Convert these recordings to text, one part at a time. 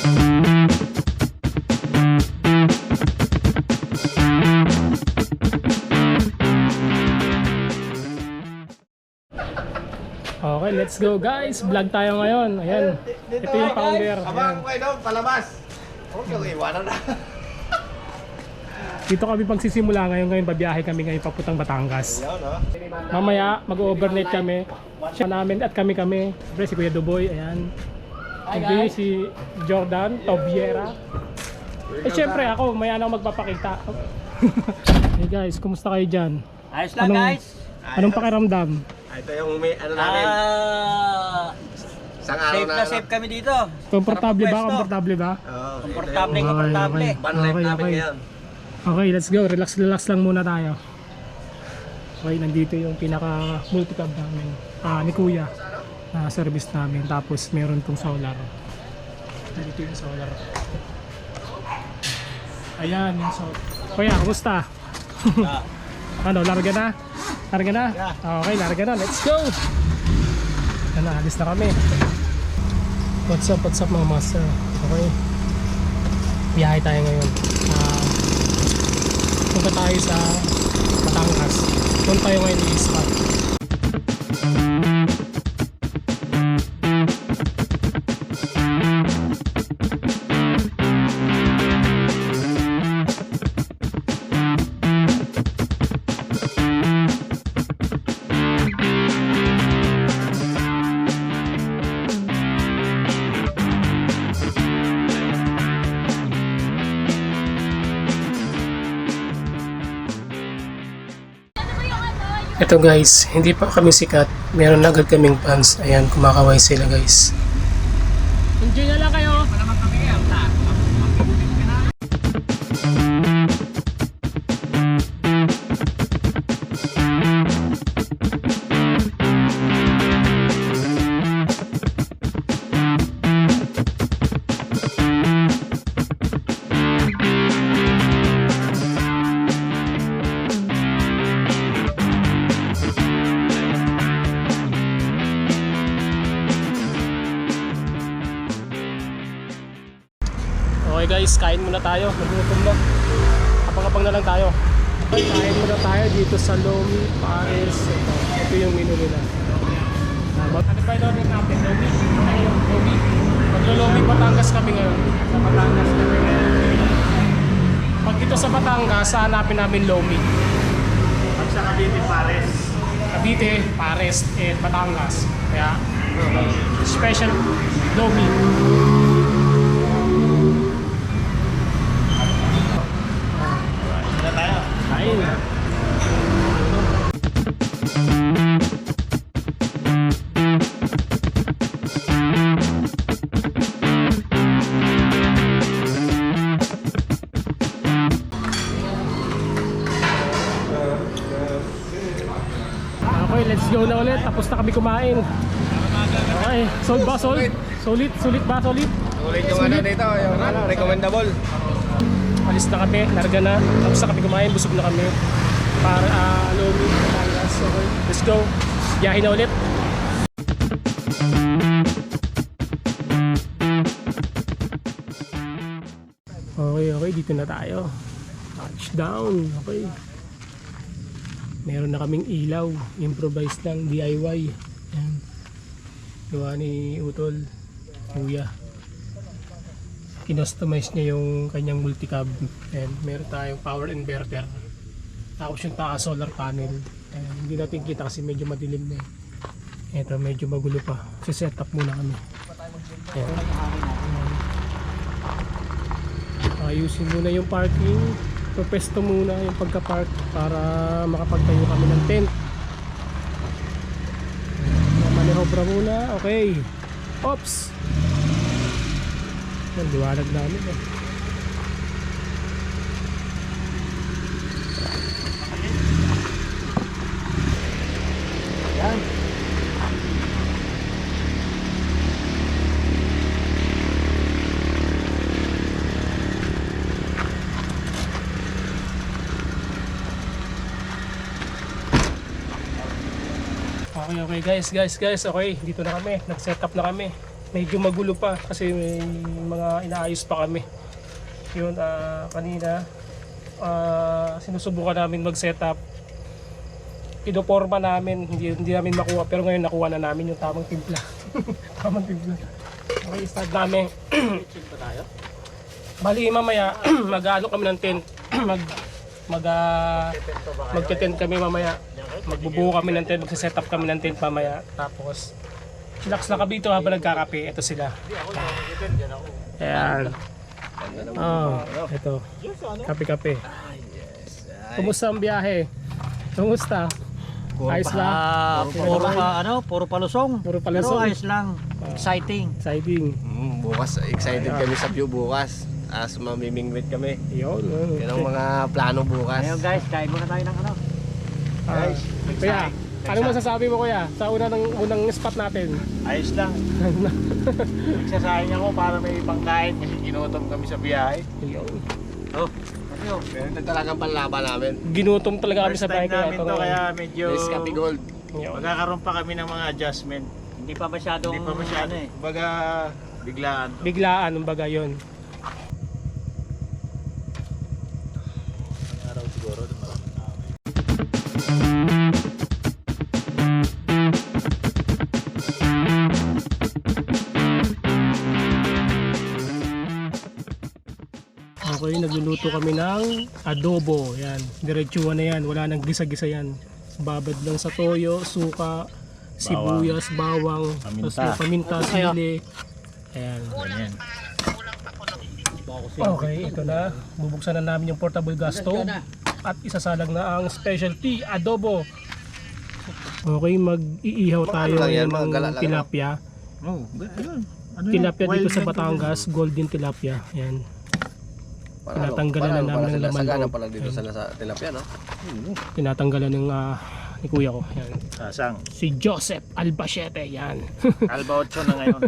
Okay, let's go guys. Vlog tayo ngayon. Ayan. Ito yung founder. Abang ko kayo palabas. Okay, iwanan na. Dito kami pagsisimula ngayon babiyahe kami ngayon papuntang Batangas. Mamaya mag-overnight kami. Siya namin at kami. Siyempre si Kuya Duboy, ayan. Hindi si Jordan Tobiera. Siyempre ako, maya na ako magpapakita. Hey guys, kumusta kayo dyan? Ayos lang guys. Anong pakiramdam? Ito yung may ano namin. Isang araw Safe na na safe kami dito. Komportable ba? Pwesto. Komportable ba? Komportable, Okay, komportable. okay. Van life namin Okay. ngayon. Okay, let's go. Relax lang muna tayo. Okay, nandito yung pinaka multicab namin. Ni Kuya. Na service namin. Tapos meron tong solar. Nandito yung solar. Ayan, yung solar. Kuya, kumusta? Ano, larga na? Larga na? Okay, larga na. Let's go! Ano, alis na kami. What's up mga master? Okay. Biyahe tayo ngayon. Punta tayo sa Batangas. Doon tayo ngayon i-spot. Ito guys, hindi pa kami sikat. Meron na agad kaming fans. Ayan, kumakaway sila guys. Enjoy na lang kayo. Okay guys, kain muna tayo. Nagutom na. Abang-abang na lang tayo. Okay, kain muna tayo dito sa Lomi Paris. Ito yung menu nila. Ano ba yung order natin? Lomi? Lomi. Maglo-Lomi Batangas kami ngayon. Sa Batangas kami ngayon. Pag dito sa Batangas, hanapin namin Lomi. Pag sa Cavite, Pares. Cavite, Pares, and Batangas. Kaya, special Lomi. Kain. Okay, let's go na ulit. Tapos na kami kumain. Okay, sold ba? Sold? Sulit ba? Solid? Ulit yung ano dito, yung ano, recommendable. Alis na kami, larga na. Tapos na kami kumain, busog na kami. Para Lomi, Batangas. Okay, let's go. Biyahe na ulit. Okay, dito na tayo. Touchdown. Okay. Meron na kaming ilaw. Improvise lang, DIY. Ayan. Gawa ni Utol. Kuya. Kinustomize niya yung kanyang multicab. And meron tayong power inverter. Tapos yung taas solar panel. And hindi natin kita kasi medyo madilim na eh. Ito medyo magulo pa. Set up muna kami. Ayan. Ayusin muna yung parking. Pepesto muna yung pagka-park para makapagtayo kami ng tent. Manihobra muna. Okay. Ops! Yan, liwanag namin eh. Yan. Okay guys, okay, dito na kami, nag-set up na kami. medyo magulo pa kasi may mga inaayos pa kami. Yun, kanina sinusubukan namin mag-setup. Pinoporma namin, hindi namin makuha, pero ngayon nakuha na namin yung tamang timpla. Tamang timpla. Okay, start namin. Bali mamaya mag-ano kami ng tent. Magte-tent kami mamaya. Magbubuo kami ng tent, magse-set up kami ng tent mamaya. Tapos relax lang kami dito habang nagkakape. Ito sila. Ayan. Oh, ito. Kape-kape. Kumusta ang biyahe? Kumusta? Ayos lang. Puro palusong. Puro Pero palusong. ayos lang. Exciting. Exciting. Bukas, excited kami sa view bukas. As mamimingwit kami. Yun. Yan ang mga plano bukas. Ngayon guys, kain muna tayo ng ano. Guys, kuya, ano masasabi mo kuya sa unang spot natin? Ayos lang. Nagsasayang ako para may pangkain kasi ginutom kami sa biyahe. Oh, Pero ito talagang panlaban namin. Ginutom talaga kami First sa time bike namin to kaya medyo Yes, Capi Gold. magkakaroon pa kami ng mga adjustment. hindi pa masyadong Hindi pa masyado. ano eh. Baga biglaan. Biglaan ng baga yun. Araw siguro maraming tao. Okay, nagluluto kami ng adobo. Yan, diretsuhan na yan. Wala nang gisa-gisa yan. Babad lang sa toyo, suka, sibuyas, bawang, Paminta. tapos may paminta, sili. Ayan. Ganyan. Okay, ito na. Bubuksan na namin yung portable gas stove. At isasalang na ang specialty adobo. Okay, mag-iihaw tayo lang yan, ngayon mga gala ng lang, tilapia. Oh, ayun. Ano Tilapia yun? dito sa Wild Batangas, golden tilapia. Ayan. Tinatanggalan na namin ng laman Sagana loob. pala dito sa tilapia, no? Tinatanggalan ng ni kuya ko. Yan. Sasang. Si Joseph Albacete. Yan. Alba 8 na ngayon.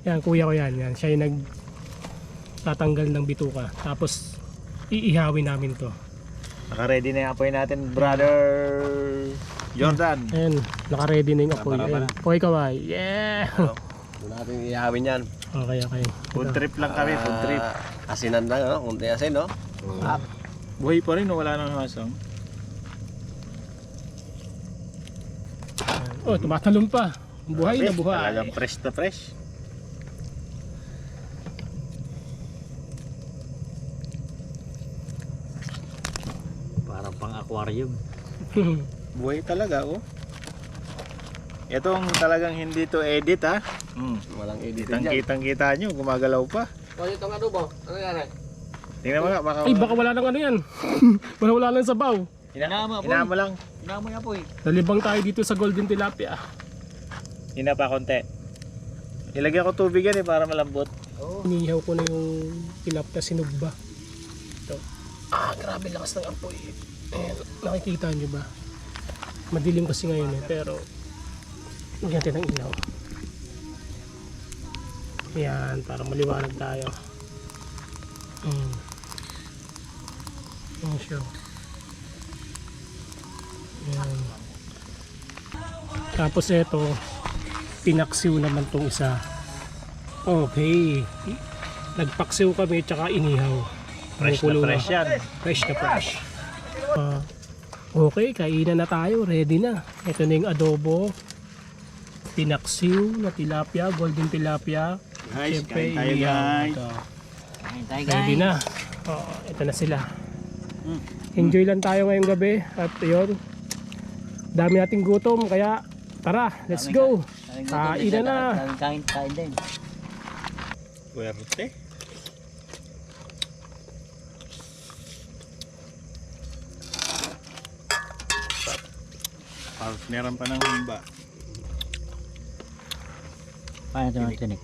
Yan, kuya ko yan. Yan. Siya yung nagtatanggal ng bituka. Tapos, iihawin namin to. Naka-ready na yung apoy natin, brother Jordan. Ayan, naka-ready na yung apoy. Para. Ayan. Okay kaway. Yeah! Doon natin ihawin yan. Okay, okay. Food trip lang kami, food trip. Asinan lang, no? Kunti asin, no? Buhay pa rin, no? Wala nang hasang. Oh, tumatalon pa. Buhay na buhay. Talagang fresh to fresh. Parang pang aquarium. Buhay talaga, oh. Itong talagang hindi to edit, ha. Walang editing dyan. Kitang-kita nyo, gumagalaw pa. O, itong adobo, ano yan, eh? Tingnan mo nga, baka... Ay, baka wala nang ano yan. wala lang sabaw. Inama, boy. Hinama lang. Inama yung apoy. Nalibang tayo dito sa golden tilapia. Hina pa konti. Ilagyan ko tubig yan eh para malambot. Inihaw ko na yung tilapia sinugba. Ito. Grabe lakas ng apoy. Ayan, nakikita nyo ba? Madilim kasi ngayon eh, pero lagyan natin ng ilaw. Ayan, para maliwanag tayo. Ayan siya. Ayan. Tapos ito, pinaksiw naman tong isa. Okay. Nagpaksiw kami tsaka inihaw. Fresh Kumukulo na fresh yan. Fresh na fresh. Okay, kainan na tayo. Ready na. Ito na yung adobo. Pinaksiw na tilapia, golden tilapia. Guys, Siyempre, kain tayo, inihaw. guys. Ito. Kain tayo, Ready guys. na. Ito na sila. Enjoy lang tayo ngayong gabi. At yun, dami nating gutom. Kaya tara, let's go. Kain na. Kain din. Puwerte. Meron pa ng humba. Paano ito ng tinik?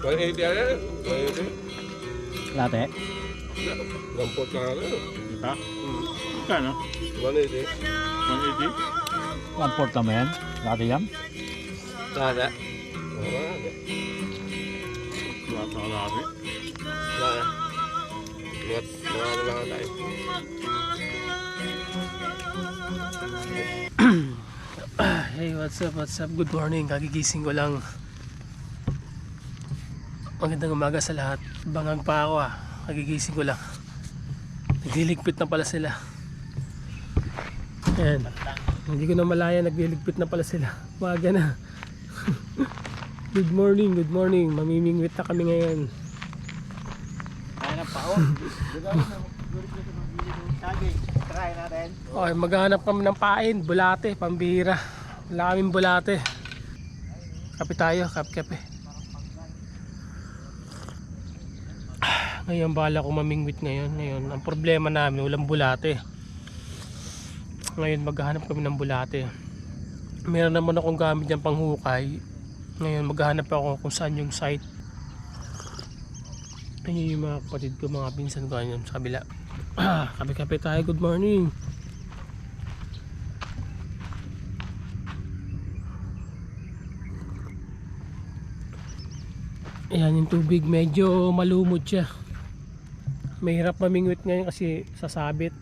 Walang edit yan, Latte? Gampot lang ako. Ha? Kano? Walang edit. 180? One port lang ba yan? Latte yan? Nada. Wala pa kalari. Nada. Mga ano lang tayo. Hey, what's up, what's up? Good morning, kagigising ko lang. Magandang umaga sa lahat. Bangang pa ako kagigising ko lang. Nagliligpit na pala sila. Ayan. Hindi ko na malaya, nagliligpit na pala sila. Umaga na. Good morning, good morning. Mamimingwit na kami ngayon. Kaya na pa, try natin. Okay, maghanap kami ng pain, bulate, pambihira. Wala kaming bulate. Kape tayo, kape. Ngayon bala ko mamingwit ngayon. Ang problema namin, walang bulate. Ngayon maghahanap kami ng bulate. Meron naman akong gamit yung panghukay. Ngayon maghahanap ako kung saan yung site. Ayun yung mga kapatid ko, mga pinsan ko ayun sa kabila. Kape tayo, good morning. Ayan yung tubig, medyo malumot siya. Mahirap mamingwit ngayon kasi sasabit.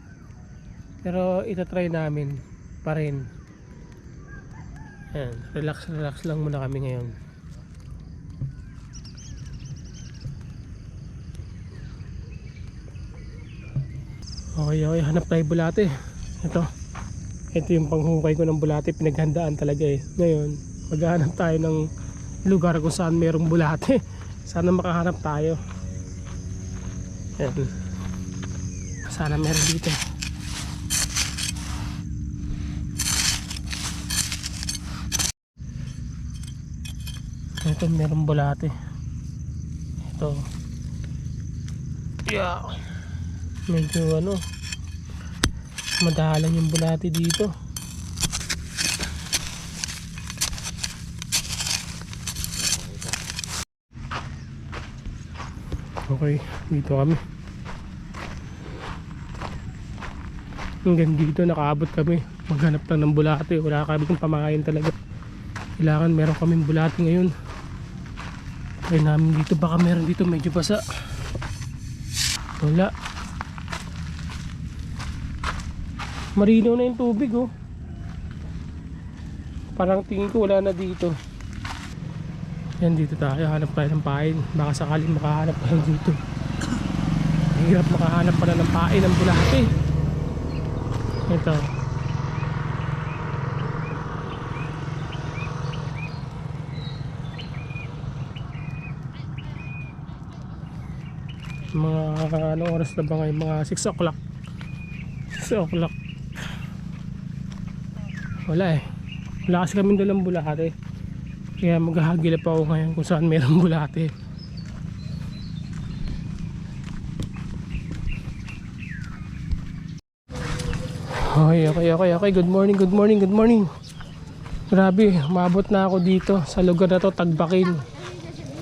Pero itatry namin pa rin. Ayan, relax lang muna kami ngayon. Okay, hanap tayo bulate. Ito yung panghukay ko ng bulate, pinaghandaan talaga Ngayon, maghahanap tayo ng lugar kung saan merong bulate. Sana makahanap tayo. Ayan. Sana meron dito. Ito merong bulate. Ito. Yeah. Medyo madalang yung bulate dito. Okay, dito kami. Hanggang dito nakaabot kami. Maghanap lang ng bulate. Wala kami kung pamakain talaga. Kailangan meron kaming bulate ngayon. Try namin dito, baka meron dito medyo basa. Wala. Marino na yung tubig Parang tingin ko wala na dito. Yan, dito tayo, hanap tayo ng pain. Baka sakaling makahanap tayo dito. Hirap makahanap pala ng pain ng bulate. Ito. Mga anong oras na ba ngayon? Mga 6 o'clock. 6 o'clock. Wala wala kasi kami dalang bulate. Kaya maghahagilap ako ngayon kung saan mayroong bulate. Okay. Good morning. Grabe, umabot na ako dito sa lugar na to, Tagbakin.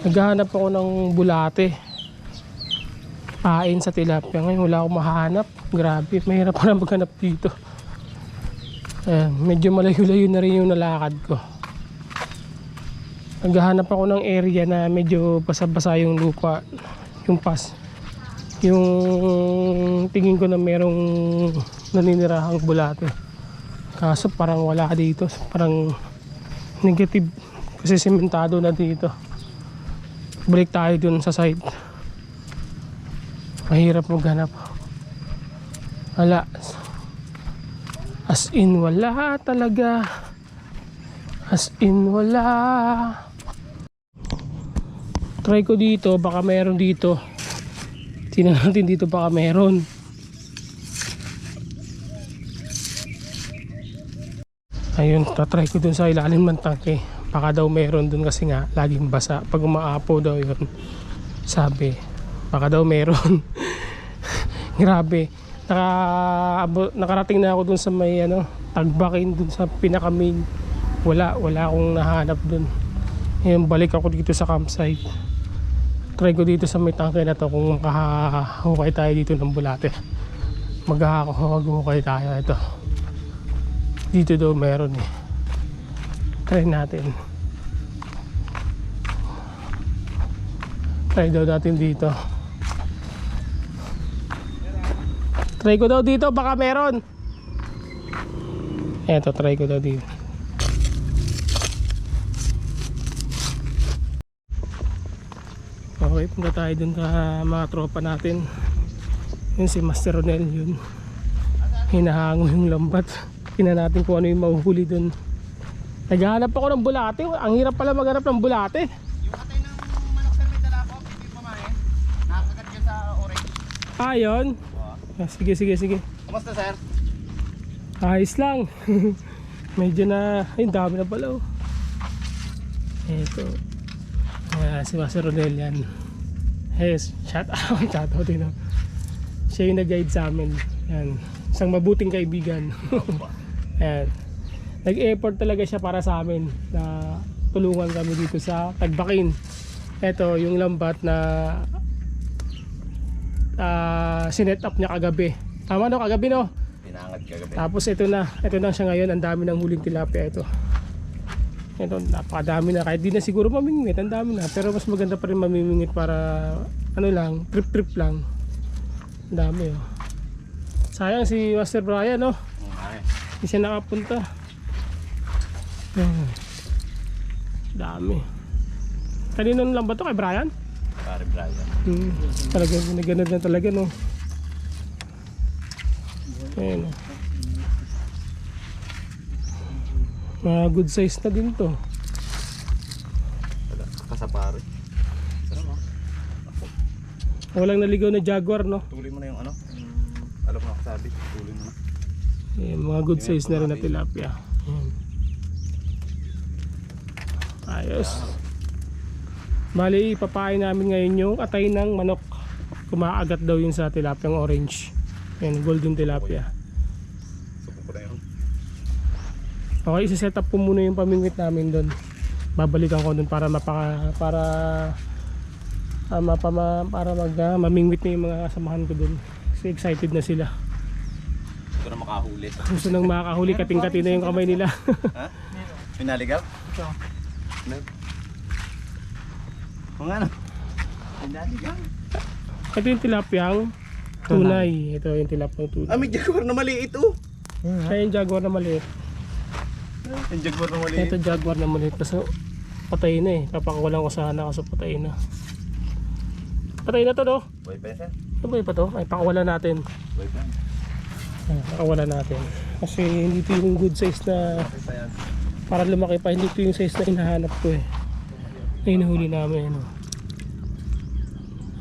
Naghahanap ako ng bulate. Pain sa tilapia. Ngayon wala akong mahanap. Grabe, mahirap ko na maghanap dito. Ayan, medyo malayo-layo na rin yung nalakad ko. Naghahanap ako ng area na medyo basa-basa yung lupa. Yung tingin ko na merong naninirahang bulate. Kaso parang wala dito. Parang negative. Kasi sementado na dito. Balik tayo dun sa site. Mahirap maghanap. Wala. As in wala talaga. As in wala. Try ko dito, baka meron dito. Tingnan natin dito, baka meron. Ayun, tatry ko dun sa ilalim ng tangke. Baka daw meron dun kasi nga laging basa. Pag umaapo daw yun, sabi baka daw meron. Grabe. Nakarating na ako dun sa may Tagbakin, dun sa pinaka main. Wala akong nahanap dun. Ngayon balik ako dito sa campsite. Try ko dito sa may tangke na to kung makahukay tayo dito ng bulate. Maghahukay tayo. Ito dito daw meron try natin. Try daw natin dito. Try ko daw dito, baka meron. Eto, try ko daw dito. Okay, punta tayo dun sa mga tropa natin. Yun si Master Ronel, yun. Hinahango yung lambat. Tingnan natin kung ano yung mahuhuli dun. Naghahanap ako ng bulate. Ang hirap pala maghanap ng bulate. Yung atay ng manok sir may dala ko, hindi pamain. Nakakagat ka sa orange. Ah, yun. Sige, sige, sige. Kamusta sir? Ayos lang. Medyo na, ayun, dami na pala oh. Ito. Si Master Ronel yan. Yes, shout out din oh. Siya yung nag-guide sa amin. Yan. Isang mabuting kaibigan. Yan. Nag-effort talaga siya para sa amin na tulungan kami dito sa Tagbakin. Ito yung lambat na sinet up niya kagabi. Tama no, kagabi no? Pinangat kagabi. Tapos ito na siya ngayon. Ang dami ng huling tilapia ito. Ito, napakadami na. Kahit di na siguro mamingwit, ang dami na. Pero mas maganda pa rin mamimingwit para ano lang, trip lang. Ang dami oh. Sayang si Master Brian no? Okay. Hindi siya nakapunta. Dami. Kanino lang ba ito? Kay Brian? Pare Brian. Talaga, ganun na talaga no. Ayan oh. Mga good size na din to. Wala. Kasapare. Sarap mo. Walang naligaw na jaguar no. Tuloy mo na yung ano. Alam mo nakasabi. Tuloy mo na. Ayan, mga good size na rin na tilapia. Ayan. Ayos. Bali, ipapain namin ngayon yung atay ng manok. Kumaagat daw yun sa tilapiyang orange. Ayan, golden tilapia. Suko ko na yun. Okay, isa-set up ko muna yung pamingwit namin doon. Babalikan ko doon para mamingwit na yung mga kasamahan ko doon. Kasi excited na sila. Gusto na makahuli. Gusto nang makakahuli, kating-kati na yung kamay nila. Ha? Pinaligaw? Ito. Kung ano? Pinaligaw. Ito yung tilapiyang tunay. Ito yung tilapiyang tunay. Ah, may jaguar na maliit oh. Kaya yung jaguar na maliit. Yung jaguar na maliit. Ito jaguar na maliit. Kaso patay na eh. Papakawalan ko sana kaso patay na. Patay na to no? Boy pa sir? Ito ba pa to? Ay pakawalan natin. Boy pa. Pakawalan natin. Kasi hindi ito yung good size na Pa yan. para lumaki pa. Hindi ito yung size na hinahanap ko eh. Na hinahuli namin. Ano.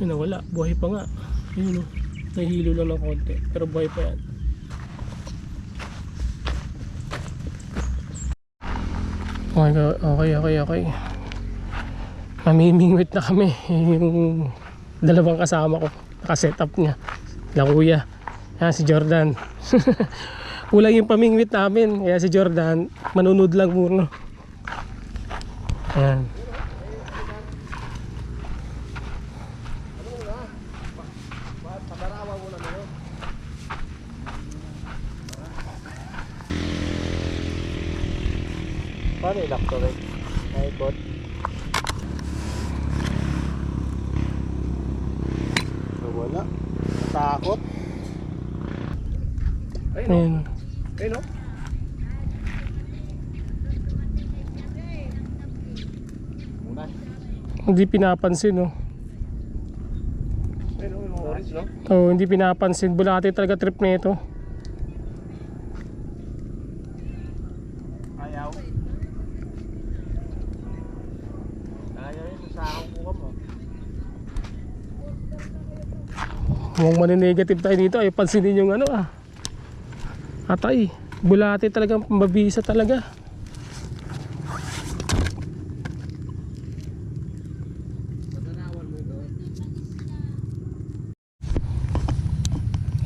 Yun na wala. Buhay pa nga. Yun o. Nahihilo lang ng konti. Pero buhay pa yan. Okay. Mamimingwit na kami. Yung dalawang kasama ko. Nakasetup niya. Na kuya. Yan si Jordan. Kulang yung pamingwit namin. Kaya si Jordan manunod lang muna. Ayan. Paano ilak to rin? Ay, bot. Wala. Takot. Ayun. Ayun o. Hindi pinapansin no. Ayun o, yung orange no? Oh, hindi pinapansin. Bulate talaga trip na ito. Ayaw. Ayaw yun, sa akong buka mo. Mukhang maninegative tayo dito. Ay, pansinin yung ano ah. Atay. Bulate talagang mabisa talaga.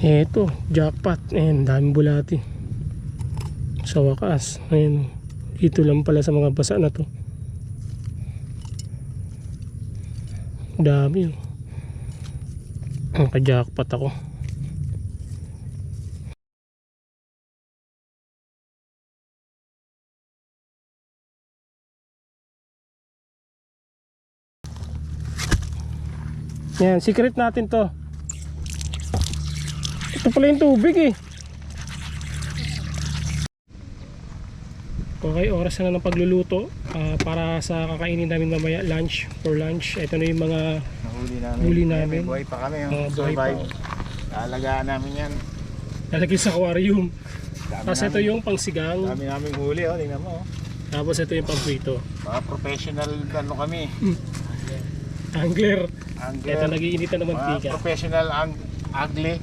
Eto, jackpot. Ayan, daming bulati. Sa wakas. Ayan, dito lang pala sa mga basa na to. Dami. Naka-jackpot ako. Yan, secret natin to. Ito pala yung tubig eh. Okay, oras na ng pagluluto para sa kakainin namin mamaya, for lunch. Ito na yung mga Nahuli namin. Huli Eh, namin. may buhay pa kami. Buhay pa. Survive. Alagaan namin yan. lalagay sa aquarium. Dami Tapos ito namin- yung pangsigang. Dami namin huli, oh. Tingnan mo. Oh. Tapos ito yung pangprito. Mga professional ano kami. Angler. Angler. Ito nagiinit na ng Mga mantika. professional angler.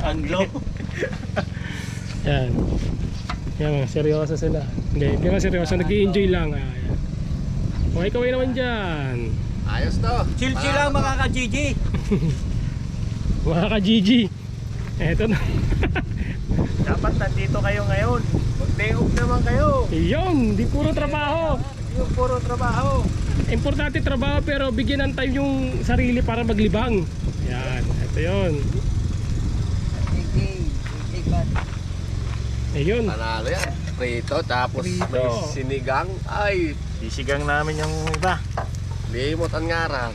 Anglo. Yan. Yan, seryoso sila. Hindi naman seryoso. Nag-i-enjoy lang. Yan. Okay, kaway naman dyan. Ayos to. Chill lang mga ka-GG. Mga ka-GG. Eto na. Dapat nandito kayo ngayon. Mag-day off naman kayo. Yun, di puro trabaho. Yung puro trabaho. Importante trabaho pero bigyan ng time yung sarili para maglibang. Yan, ito yun. Ayun. Panalo yan. Prito, tapos Prito. may sinigang. Ay, Sisigang namin yung iba. limot ang ngaran.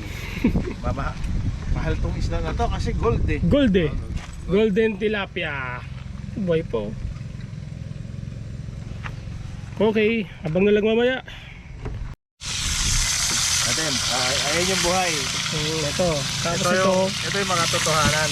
Mahal tong isda na to kasi gold eh. Gold eh. Golden tilapia. Boy po. Okay, abang na lang mamaya. Atem, ayun yung buhay. Ito. Tapos ito. Ito yung mga totohanan.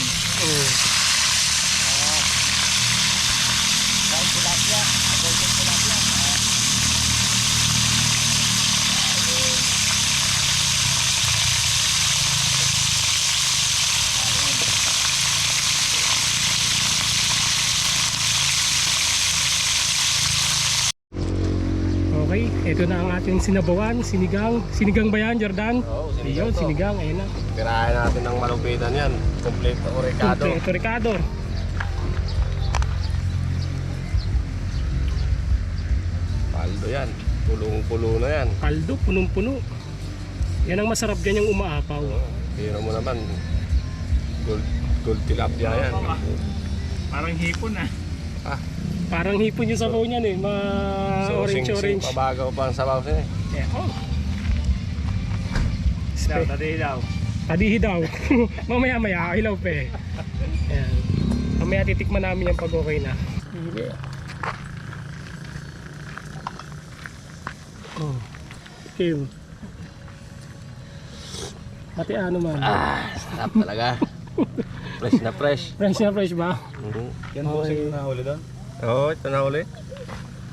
Okay, ito na ang ating sinabawan, sinigang. Sinigang ba yan, Jordan? Oo, Ayun, to. sinigang, ayun na. Pirahin natin ng malupitan yan. Kompleto oregano. Ito, Ricardo. Paldo yan. Pulong-pulo na yan. Kaldo, punong-puno. Yan ang masarap dyan yung umaapaw. Pero mo naman, gold tilapia yan. Parang hipon ah. Ah, Parang hipon yung sabaw niyan eh, orange-orange. Pabagaw pa ang sabaw siya eh. Yeah, oh. Tadi daw. Tadihi daw. Mamaya-maya, ilaw pa eh. Ayan. Mamaya titikman namin yung pag okay na. Oh. Okay. Ate ano man? Sarap talaga. Fresh na fresh. Fresh na fresh ba? Yan po yung nahuli doon. Oo, ito na uli.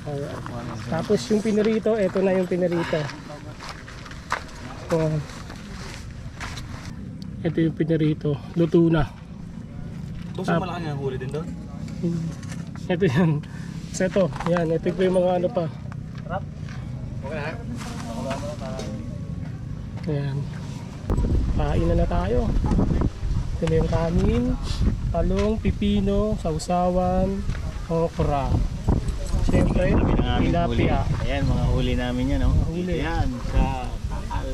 Alright. Tapos yung pinirito, eto na yung pinirito. Oh. Ito yung pinirito. Luto na. Kung sa malaki nga huli din doon. Ito yan. So ito, yan. Ito po yung mga ano pa. Okay na. Ayan. Kain na tayo. Ito na yung kanin, talong, pipino, sausawan, okra. Siyempre, tilapia. Ayan, mga huli namin yan. Oh. Huli. Yan, sa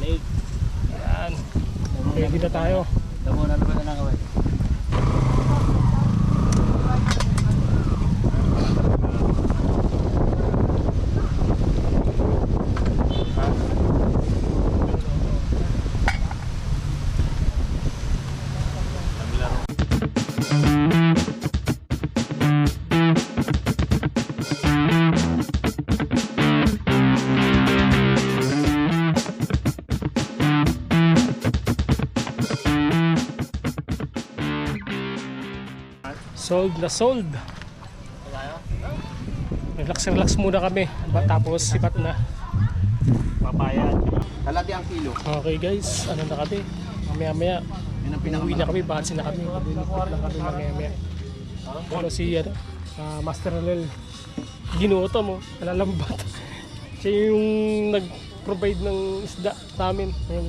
Lake. Ayan. Ready na tayo. Tamo na naman na kaway. Sold na sold. Relax muna kami. Tapos sipat na. Papaya. Kalati ang kilo. Okay guys, ano na kami? Mamaya-maya. Uwi na kami, batsi na kami. Maglilipot na kami mamaya-maya. Pero si Master Lel, ginuto mo, nalalambat. Siya yung nag-provide ng isda sa amin. Ayun.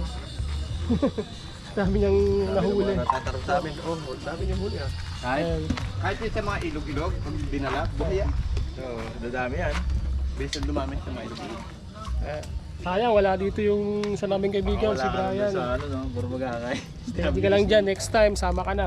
Dami niyang nahuli. Natatarong sa amin. Oh, sabi niyo huli ah. Ayan. Kahit yung sa mga ilog-ilog, pag dinala, buhaya. So, dadami yan. Bisa dumami sa mga ilog. Sayang, wala dito yung sa naming kaibigan, si Brian. Sa ano no, puro magkakay. Steady ka lang dyan, next time, sama ka na.